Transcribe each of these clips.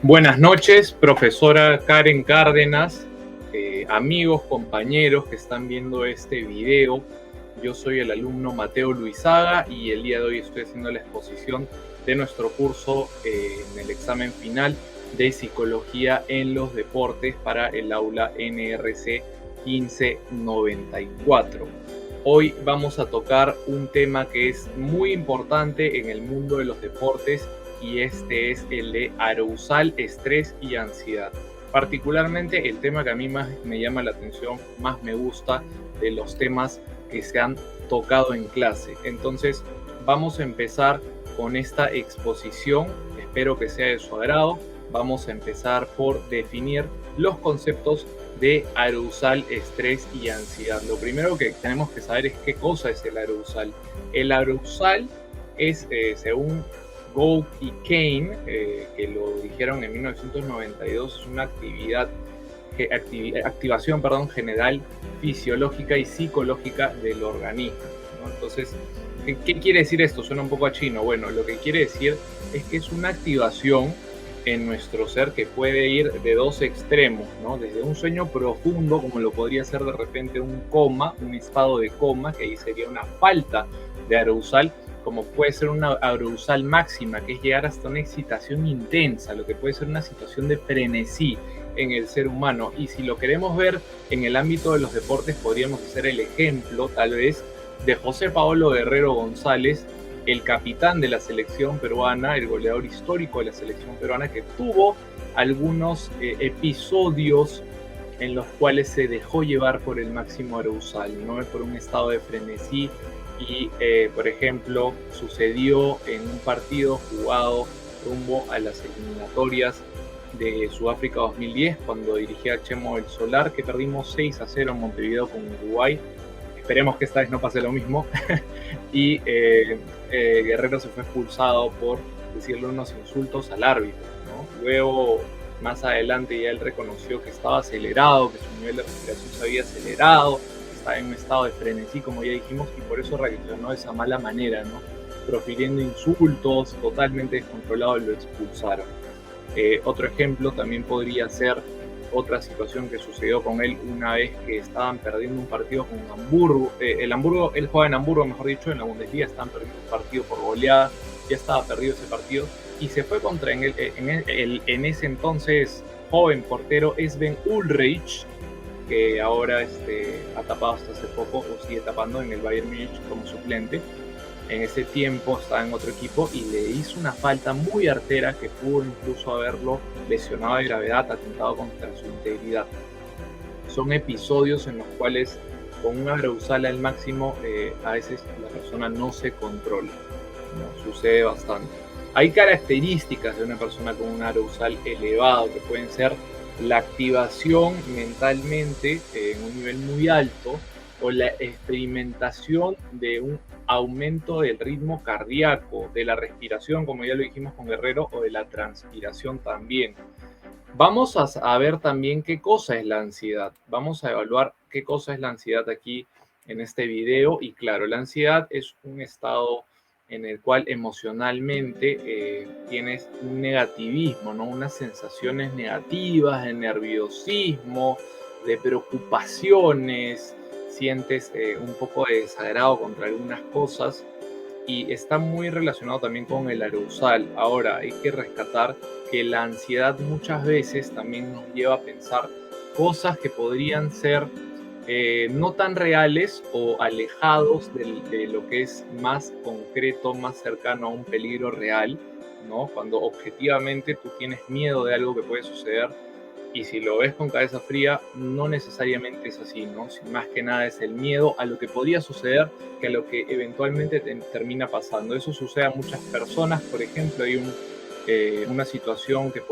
Buenas noches, profesora Karen Cárdenas, amigos, compañeros que están viendo este video. Yo soy el alumno Mateo Luizaga y el día de hoy estoy haciendo la exposición de nuestro curso en el examen final de Psicología en los Deportes para el aula NRC 1594. Hoy vamos a tocar un tema que es muy importante en el mundo de los deportes y este es el de arousal, estrés y ansiedad. Particularmente el tema que a mí más me llama la atención, más me gusta de los temas que se han tocado en clase. Entonces vamos a empezar con esta exposición, espero que sea de su agrado. Vamos a empezar por definir los conceptos de arousal, estrés y ansiedad. Lo primero que tenemos que saber es qué cosa es el arousal. El arousal es, según Gould y Kane, que lo dijeron en 1992, es una activación general fisiológica y psicológica del organismo, ¿no? Entonces, ¿qué quiere decir esto? Suena un poco a chino. Bueno, lo que quiere decir es que es una activación en nuestro ser que puede ir de dos extremos, ¿no? Desde un sueño profundo, como lo podría ser de repente un coma, un estado de coma, que ahí sería una falta de arousal, como puede ser una arousal máxima, que es llegar hasta una excitación intensa, lo que puede ser una situación de frenesí en el ser humano. Y si lo queremos ver en el ámbito de los deportes, podríamos hacer el ejemplo, tal vez, de José Paolo Guerrero González, el capitán de la selección peruana, el goleador histórico de la selección peruana, que tuvo algunos episodios en los cuales se dejó llevar por el máximo arousal, ¿no? Por un estado de frenesí. Y, por ejemplo, sucedió en un partido jugado rumbo a las eliminatorias de Sudáfrica 2010, cuando dirigía a Chemo del Solar, que perdimos 6-0 en Montevideo con Uruguay. Esperemos que esta vez no pase lo mismo. Y Guerrero se fue expulsado por decirle unos insultos al árbitro, ¿no? Luego, más adelante, ya él reconoció que estaba acelerado, que su nivel de respiración se había acelerado, está en un estado de frenesí, como ya dijimos, y por eso reaccionó de esa mala manera, ¿no? Profiriendo insultos, totalmente descontrolado, y lo expulsaron. Otro ejemplo también podría ser otra situación que sucedió con él una vez que estaban perdiendo un partido con Hamburgo. Él juega en Hamburgo, mejor dicho, en la Bundesliga, estaban perdiendo un partido por goleada, ya estaba perdido ese partido, y se fue contra en ese entonces joven portero Sven Ulreich, que ahora ha tapado hasta hace poco, o sigue tapando en el Bayern Múnich como suplente. En ese tiempo estaba en otro equipo y le hizo una falta muy artera que pudo incluso haberlo lesionado de gravedad, atentado contra su integridad. Son episodios en los cuales con un arousal al máximo a veces la persona no se controla, ¿no? Sucede bastante. Hay características de una persona con un arousal elevado que pueden ser la activación mentalmente en un nivel muy alto o la experimentación de un aumento del ritmo cardíaco, de la respiración, como ya lo dijimos con Guerrero, o de la transpiración también. Vamos a ver también qué cosa es la ansiedad. Vamos a evaluar qué cosa es la ansiedad aquí en este video. Y claro, la ansiedad es un estado en el cual emocionalmente tienes un negativismo, ¿no? Unas sensaciones negativas, de nerviosismo, de preocupaciones, sientes un poco de desagrado contra algunas cosas y está muy relacionado también con el arousal. Ahora, hay que rescatar que la ansiedad muchas veces también nos lleva a pensar cosas que podrían ser no tan reales o alejados de lo que es más concreto, más cercano a un peligro real, ¿no? Cuando objetivamente tú tienes miedo de algo que puede suceder y si lo ves con cabeza fría, no necesariamente es así, ¿no? Más que nada es el miedo a lo que podría suceder que a lo que eventualmente termina pasando. Eso sucede a muchas personas. Por ejemplo, hay una situación que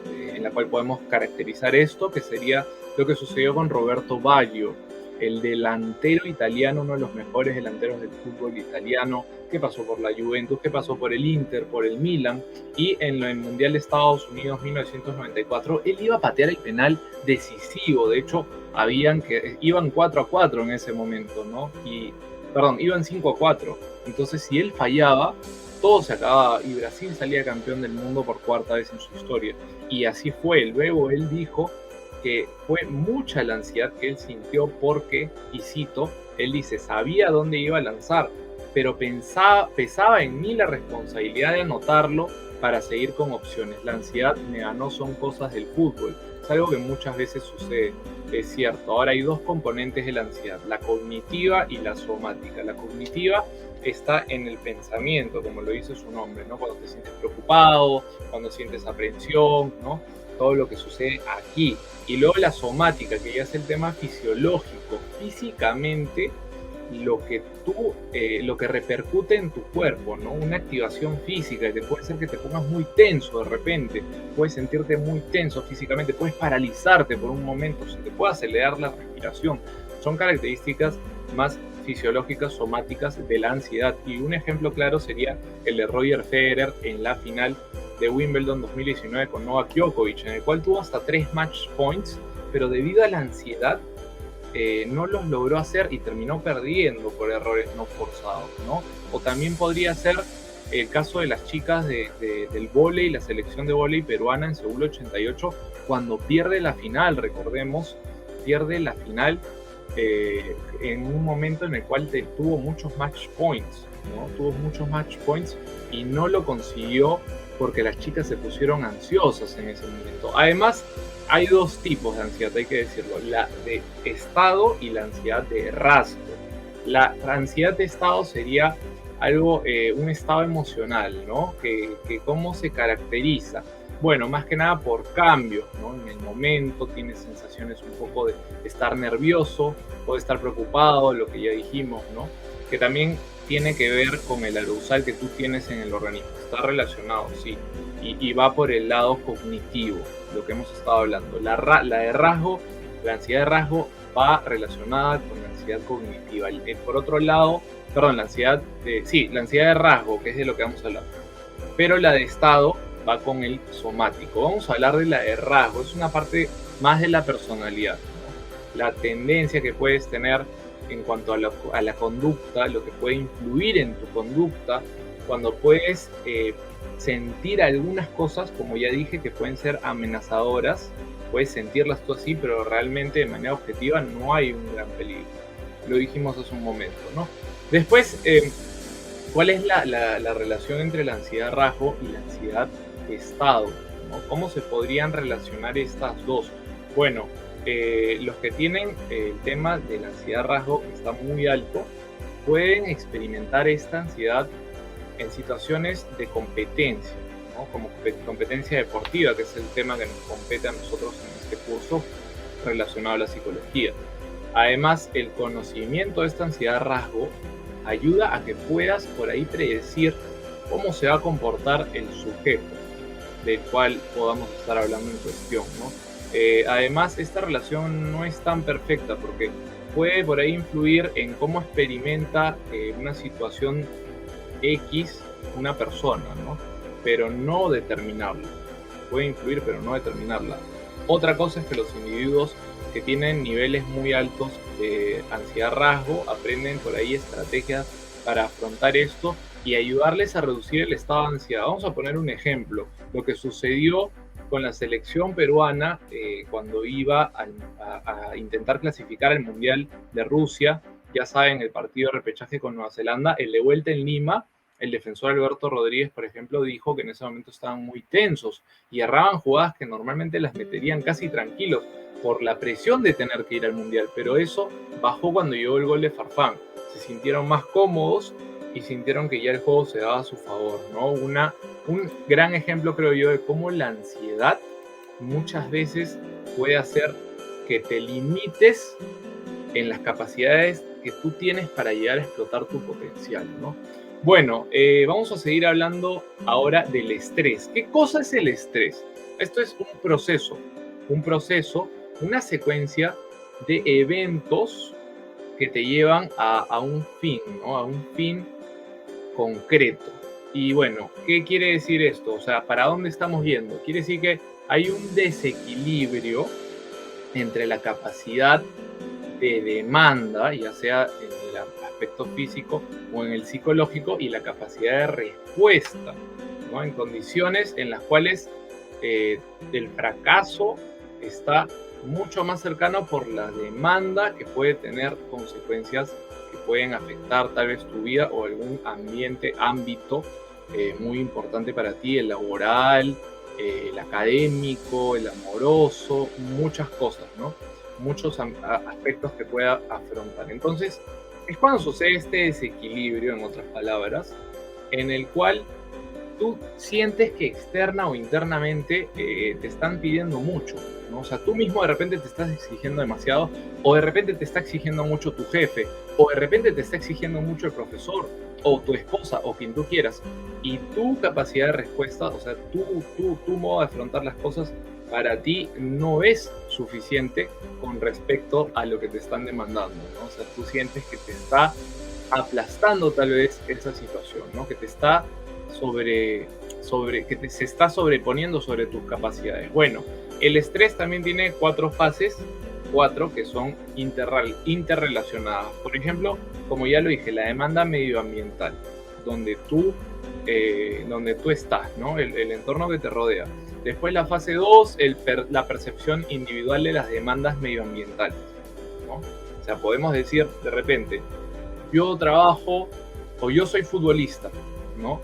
en la cual podemos caracterizar esto, que sería lo que sucedió con Roberto Baggio, el delantero italiano, uno de los mejores delanteros del fútbol italiano, que pasó por la Juventus, que pasó por el Inter, por el Milan, y en el Mundial de Estados Unidos 1994, él iba a patear el penal decisivo. De hecho, iban 4-4 en ese momento, ¿no? Iban 5-4. Entonces, si él fallaba, todo se acababa y Brasil salía campeón del mundo por cuarta vez en su historia. Y así fue. Luego él dijo que fue mucha la ansiedad que él sintió porque, y cito, él dice, sabía dónde iba a lanzar, pero pesaba en mí la responsabilidad de anotarlo para seguir con opciones. La ansiedad me ganó, son cosas del fútbol. Es algo que muchas veces sucede, es cierto. Ahora hay dos componentes de la ansiedad, la cognitiva y la somática. La cognitiva está en el pensamiento, como lo dice su nombre, ¿no? Cuando te sientes preocupado, cuando sientes aprensión, ¿no? Todo lo que sucede aquí. Y luego la somática, que ya es el tema fisiológico. Físicamente, lo que repercute en tu cuerpo, ¿no? Una activación física que puede ser que te pongas muy tenso de repente, puedes sentirte muy tenso físicamente, puedes paralizarte por un momento, se te puede acelerar la respiración. Son características más fisiológicas, somáticas de la ansiedad. Y un ejemplo claro sería el de Roger Federer en la final de Wimbledon 2019 con Novak Djokovic, en el cual tuvo hasta 3 match points, pero debido a la ansiedad no los logró hacer y terminó perdiendo por errores no forzados, ¿no? O también podría ser el caso de las chicas del vóley, la selección de vóley peruana en Seúl 88, cuando pierde la final, recordemos, pierde la final en un momento en el cual tuvo muchos match points, ¿no? Tuvo muchos match points y no lo consiguió porque las chicas se pusieron ansiosas en ese momento. Además, hay dos tipos de ansiedad, hay que decirlo, la de estado y la ansiedad de rasgo. La ansiedad de estado sería algo, un estado emocional, ¿no? Que cómo se caracteriza. Bueno, más que nada por cambios, ¿no? En el momento tienes sensaciones un poco de estar nervioso, puede estar preocupado, lo que ya dijimos, ¿no? Que también tiene que ver con el arousal que tú tienes en el organismo. Está relacionado, sí, y va por el lado cognitivo, lo que hemos estado hablando. La de rasgo, la ansiedad de rasgo va relacionada con la ansiedad cognitiva. Por otro lado, perdón, la ansiedad de rasgo, que es de lo que vamos a hablar. Pero la de estado va con el somático. Vamos a hablar de la de rasgo, es una parte más de la personalidad, ¿no? La tendencia que puedes tener en cuanto a la conducta, lo que puede influir en tu conducta, cuando puedes sentir algunas cosas, como ya dije, que pueden ser amenazadoras, puedes sentirlas tú así, pero realmente de manera objetiva no hay un gran peligro. Lo dijimos hace un momento, ¿no? Después, ¿cuál es la relación entre la ansiedad rasgo y la ansiedad estado, ¿no? ¿Cómo se podrían relacionar estas dos? Bueno, los que tienen el tema de la ansiedad rasgo que está muy alto pueden experimentar esta ansiedad en situaciones de competencia, ¿no? Como competencia deportiva, que es el tema que nos compete a nosotros en este curso relacionado a la psicología. Además, el conocimiento de esta ansiedad rasgo ayuda a que puedas por ahí predecir cómo se va a comportar el sujeto del cual podamos estar hablando en cuestión, ¿no? Además, esta relación no es tan perfecta porque puede por ahí influir en cómo experimenta una situación X una persona, ¿no? Pero no determinarla. Puede influir, pero no determinarla. Otra cosa es que los individuos que tienen niveles muy altos de ansiedad rasgo aprenden por ahí estrategias para afrontar esto y ayudarles a reducir el estado de ansiedad. Vamos a poner un ejemplo. Lo que sucedió con la selección peruana cuando iba a intentar clasificar al Mundial de Rusia. Ya saben, el partido de repechaje con Nueva Zelanda, el de vuelta en Lima, el defensor Alberto Rodríguez, por ejemplo, dijo que en ese momento estaban muy tensos y erraban jugadas que normalmente las meterían casi tranquilos por la presión de tener que ir al Mundial, pero eso bajó cuando llegó el gol de Farfán. Se sintieron más cómodos y sintieron que ya el juego se daba a su favor, ¿no? Un gran ejemplo, creo yo, de cómo la ansiedad muchas veces puede hacer que te limites en las capacidades que tú tienes para llegar a explotar tu potencial, ¿no? Bueno, vamos a seguir hablando ahora del estrés. ¿Qué cosa es el estrés? Esto es un proceso, una secuencia de eventos que te llevan a un fin, ¿no? A un fin concreto. Y bueno, ¿qué quiere decir esto? O sea, ¿para dónde estamos yendo? Quiere decir que hay un desequilibrio entre la capacidad de demanda, ya sea en el aspecto físico o en el psicológico, y la capacidad de respuesta, ¿no? En condiciones en las cuales el fracaso está mucho más cercano por la demanda que puede tener consecuencias que pueden afectar tal vez tu vida o algún ámbito muy importante para ti, el laboral, el académico, el amoroso, muchas cosas, ¿no? Muchos aspectos que pueda afrontar. Entonces, es cuando sucede este desequilibrio, en otras palabras, en el cual tú sientes que externa o internamente te están pidiendo mucho, ¿no? O sea, tú mismo de repente te estás exigiendo demasiado, o de repente te está exigiendo mucho tu jefe, o de repente te está exigiendo mucho el profesor, o tu esposa, o quien tú quieras. Y tu capacidad de respuesta, o sea, tu modo de afrontar las cosas, para ti no es suficiente con respecto a lo que te están demandando, ¿no? O sea, tú sientes que te está aplastando tal vez esa situación, ¿no? Que te está se está sobreponiendo sobre tus capacidades. Bueno, el estrés también tiene 4 fases, 4 que son interrelacionadas. Por ejemplo, como ya lo dije, la demanda medioambiental, donde tú estás, ¿no? El entorno que te rodea. Después la fase 2, la percepción individual de las demandas medioambientales, ¿no? O sea, podemos decir de repente, yo trabajo o yo soy futbolista, ¿no?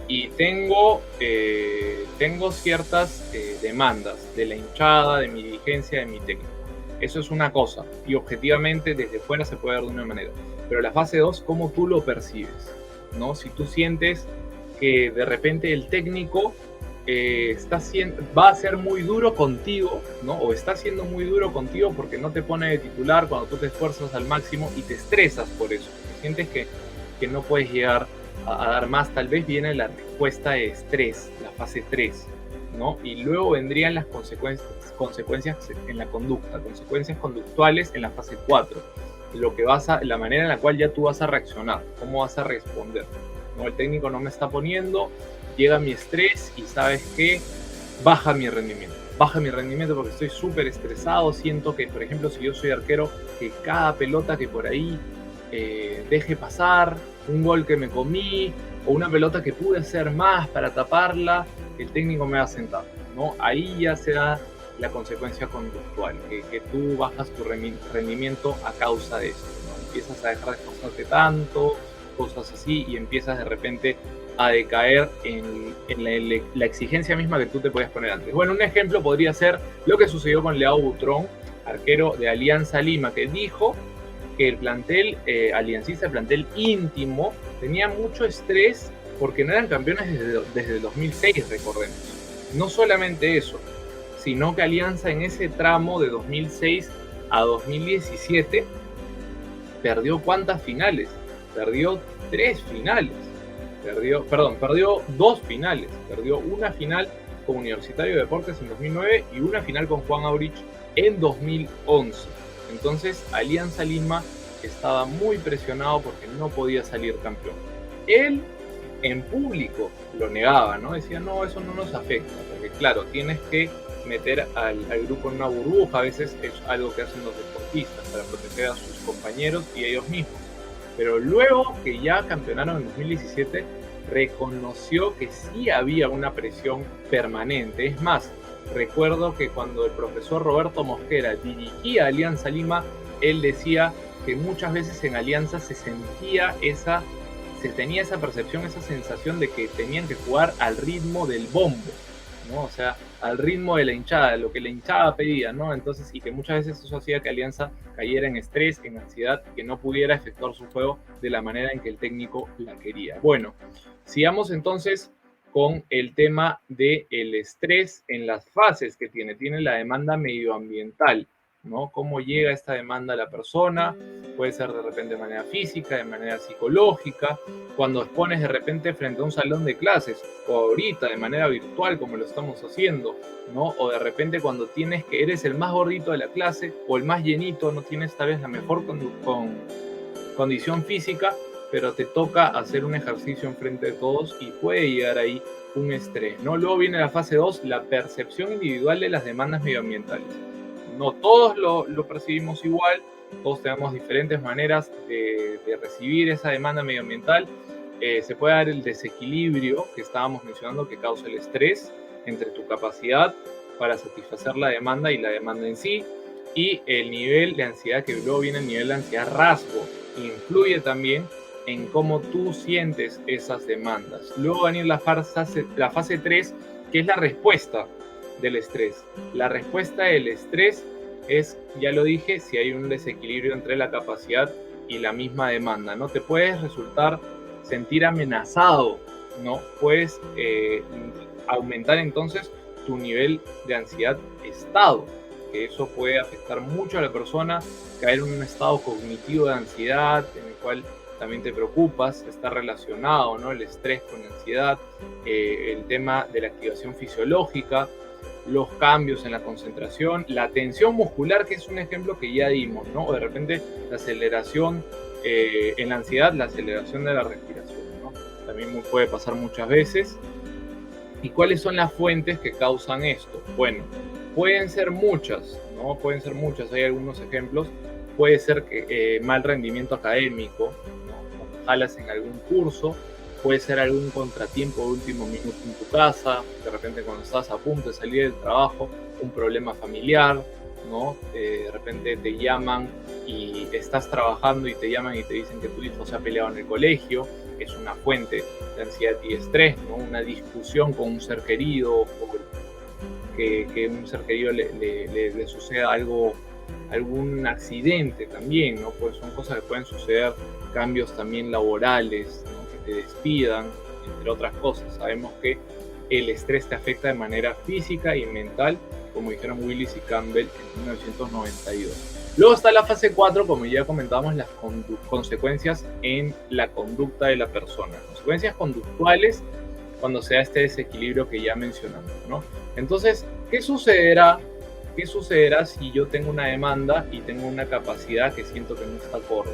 Y tengo ciertas demandas de la hinchada, de mi dirigencia, de mi técnico. Eso es una cosa, y objetivamente desde fuera se puede ver de una manera. Pero la fase 2, ¿cómo tú lo percibes? ¿No? Si tú sientes que de repente el técnico va a ser muy duro contigo, ¿no? O está siendo muy duro contigo porque no te pone de titular cuando tú te esfuerzas al máximo y te estresas por eso. Sientes que no puedes llegar a dar más. Tal vez viene la respuesta de estrés, la fase 3, ¿no? Y luego vendrían las consecuencias en la conducta, consecuencias conductuales en la fase 4, la manera en la cual ya tú vas a reaccionar, cómo vas a responder, ¿no? El técnico no me está poniendo, llega mi estrés y ¿sabes qué? Baja mi rendimiento porque estoy súper estresado. Siento que, por ejemplo, si yo soy arquero, que cada pelota que por ahí deje pasar, un gol que me comí o una pelota que pude hacer más para taparla, el técnico me va a sentar, ¿no? Ahí ya se da la consecuencia conductual, que tú bajas tu rendimiento a causa de eso, ¿no? Empiezas a dejar de esforzarte tanto, cosas así, y empiezas de repente a decaer en la exigencia misma que tú te podías poner antes. Bueno, un ejemplo podría ser lo que sucedió con Leao Butrón, arquero de Alianza Lima, que dijo que el plantel aliancista, el plantel íntimo, tenía mucho estrés porque no eran campeones desde el 2006, recordemos. No solamente eso, sino que Alianza en ese tramo de 2006 a 2017 perdió ¿cuántas finales? Perdió 3 finales. Perdió 2 finales. Perdió una final con Universitario de Deportes en 2009 y una final con Juan Aurich en 2011. Entonces Alianza Lima estaba muy presionado porque no podía salir campeón. Él en público lo negaba, ¿no? Decía, no, eso no nos afecta, porque claro, tienes que meter al grupo en una burbuja, a veces es algo que hacen los deportistas para proteger a sus compañeros y a ellos mismos. Pero luego que ya campeonaron en 2017, reconoció que sí había una presión permanente. Es más, recuerdo que cuando el profesor Roberto Mosquera dirigía Alianza Lima, él decía que muchas veces en Alianza se tenía esa percepción, esa sensación de que tenían que jugar al ritmo del bombo, ¿no? O sea, al ritmo de la hinchada, lo que la hinchada pedía, ¿no? Entonces, y que muchas veces eso hacía que Alianza cayera en estrés, en ansiedad, que no pudiera efectuar su juego de la manera en que el técnico la quería. Bueno, sigamos entonces con el tema del estrés en las fases que tiene. Tiene la demanda medioambiental, ¿no? Cómo llega esta demanda a la persona, puede ser de repente de manera física, de manera psicológica, cuando expones de repente frente a un salón de clases, o ahorita de manera virtual como lo estamos haciendo, ¿no? O de repente cuando eres el más gordito de la clase, o el más llenito, no tienes tal vez la mejor condición física, pero te toca hacer un ejercicio enfrente de todos y puede llegar ahí un estrés, ¿no? Luego viene la fase 2, la percepción individual de las demandas medioambientales, no todos lo percibimos igual, todos tenemos diferentes maneras de recibir esa demanda medioambiental. Se puede dar el desequilibrio que estábamos mencionando que causa el estrés entre tu capacidad para satisfacer la demanda y la demanda en sí, y el nivel de ansiedad, que luego viene el nivel de ansiedad rasgo, influye también en cómo tú sientes esas demandas. Luego va a venir la fase 3, que es la respuesta del estrés. La respuesta del estrés es, ya lo dije, si hay un desequilibrio entre la capacidad y la misma demanda, ¿no? Te puedes sentir amenazado, ¿no? Puedes aumentar entonces tu nivel de ansiedad estado, que eso puede afectar mucho a la persona, caer en un estado cognitivo de ansiedad, en el cual también te preocupas, está relacionado, ¿no? El estrés con la ansiedad, el tema de la activación fisiológica, los cambios en la concentración, la tensión muscular, que es un ejemplo que ya dimos, ¿no? O de repente la aceleración, en la ansiedad, la aceleración de la respiración, ¿no? También puede pasar muchas veces. ¿Y cuáles son las fuentes que causan esto? Bueno, pueden ser muchas, ¿no? Pueden ser muchas, hay algunos ejemplos. Puede ser que mal rendimiento académico, ¿no? Cuando jalas en algún curso, puede ser algún contratiempo de último minuto en tu casa, de repente cuando estás a punto de salir del trabajo, un problema familiar, ¿no? De repente te llaman y estás trabajando y te llaman y te dicen que tu hijo se ha peleado en el colegio, es una fuente de ansiedad y estrés, ¿no? Una discusión con un ser querido, o que un ser querido le suceda algún accidente también, ¿no? Pues son cosas que pueden suceder, cambios también laborales, ¿no? Que te despidan, entre otras cosas. Sabemos que el estrés te afecta de manera física y mental, como dijeron Willis y Campbell en 1992. Luego está la fase 4, como ya comentábamos, las consecuencias en la conducta de la persona. Consecuencias conductuales cuando se da este desequilibrio que ya mencionamos, ¿no? Entonces, ¿qué sucederá? ¿Qué sucederá si yo tengo una demanda y tengo una capacidad que siento que no está acorde,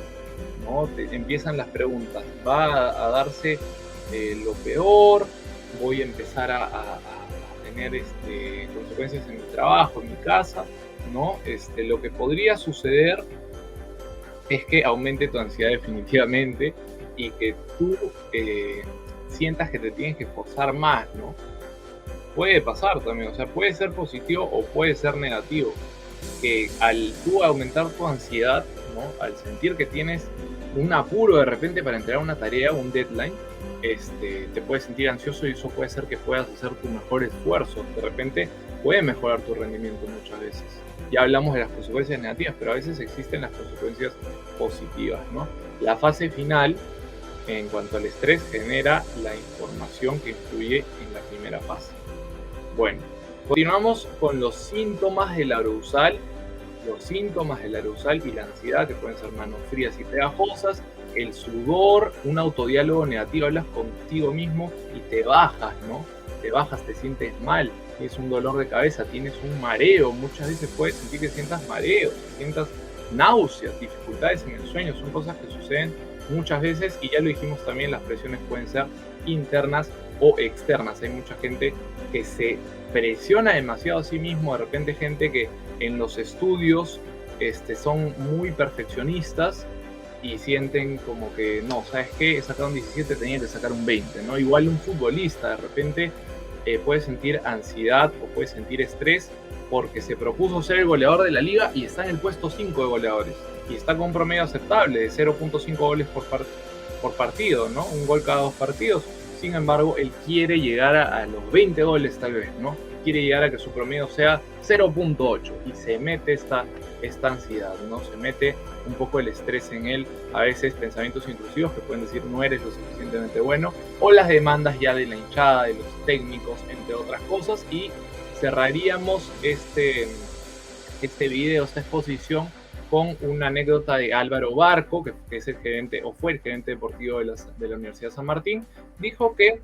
¿no? Empiezan las preguntas. ¿Va a darse lo peor? ¿Voy a empezar a tener consecuencias en mi trabajo, en mi casa? ¿No? Lo que podría suceder es que aumente tu ansiedad definitivamente y que tú sientas que te tienes que esforzar más, ¿no? Puede pasar también, o sea, puede ser positivo o puede ser negativo, que al tú aumentar tu ansiedad, ¿no? Al sentir que tienes un apuro de repente para entregar una tarea o un deadline, te puedes sentir ansioso y eso puede ser que puedas hacer tu mejor esfuerzo. De repente puede mejorar tu rendimiento muchas veces. Ya hablamos de las consecuencias negativas, pero a veces existen las consecuencias positivas, ¿no? La fase final, en cuanto al estrés, genera la información que influye en la primera fase. Bueno, continuamos con los síntomas del arousal. Los síntomas del arousal y la ansiedad, que pueden ser manos frías y pegajosas, el sudor, un autodiálogo negativo, hablas contigo mismo y te bajas, ¿no? Te bajas, te sientes mal, tienes un dolor de cabeza, tienes un mareo, muchas veces puedes sentir que sientas mareo, que sientas náuseas, dificultades en el sueño, son cosas que suceden muchas veces y ya lo dijimos también, las presiones pueden ser internas o externas. Hay mucha gente que se presiona demasiado a sí mismo, de repente gente que en los estudios son muy perfeccionistas y sienten como que, no, ¿sabes qué? He sacado un 17, tenía que sacar un 20, ¿no? Igual un futbolista de repente puede sentir ansiedad o puede sentir estrés porque se propuso ser el goleador de la liga y está en el puesto 5 de goleadores y está con un promedio aceptable de 0.5 goles por partido, ¿no? Un gol cada 2 partidos. Sin embargo, él quiere llegar a los 20 goles tal vez, ¿no? Quiere llegar a que su promedio sea 0.8 y se mete esta ansiedad, ¿no? Se mete un poco el estrés en él, a veces pensamientos intrusivos que pueden decir no eres lo suficientemente bueno, o las demandas ya de la hinchada, de los técnicos, entre otras cosas, y cerraríamos este video, esta exposición, con una anécdota de Álvaro Barco, que es el gerente, o fue el gerente deportivo de la Universidad San Martín. Dijo que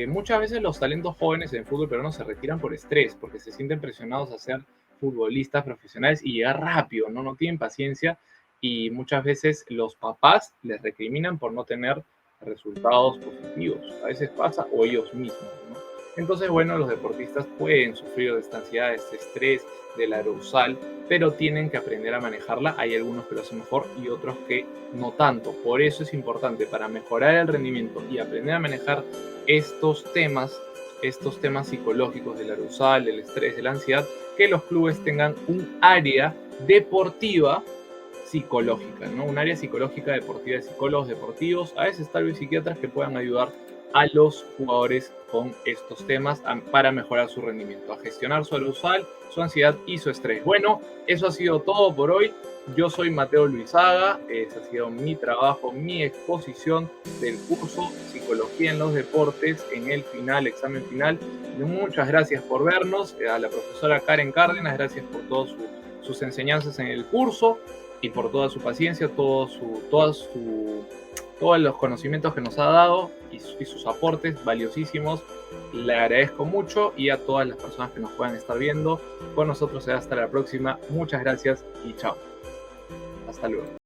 muchas veces los talentos jóvenes en fútbol peruano se retiran por estrés, porque se sienten presionados a ser futbolistas profesionales y llegar rápido, no tienen paciencia, y muchas veces los papás les recriminan por no tener resultados positivos. A veces pasa, o ellos mismos, ¿no? Entonces, bueno, los deportistas pueden sufrir de esta ansiedad, de este estrés, del arousal, pero tienen que aprender a manejarla. Hay algunos que lo hacen mejor y otros que no tanto. Por eso es importante, para mejorar el rendimiento y aprender a manejar estos temas psicológicos del arousal, del estrés, de la ansiedad, que los clubes tengan un área deportiva psicológica, ¿no? Un área psicológica deportiva de psicólogos deportivos, a veces tal vez psiquiatras que puedan ayudar a los jugadores con estos temas para mejorar su rendimiento, a gestionar su arousal, su ansiedad y su estrés. Bueno, eso ha sido todo por hoy. Yo soy Mateo Luizaga, ese ha sido mi trabajo, mi exposición del curso Psicología en los Deportes en el final, examen final. Muchas gracias por vernos, a la profesora Karen Cárdenas, gracias por todas sus enseñanzas en el curso y por toda su paciencia, todos los conocimientos que nos ha dado y sus aportes valiosísimos. Le agradezco mucho, y a todas las personas que nos puedan estar viendo. Con nosotros será hasta la próxima. Muchas gracias y chao. Hasta luego.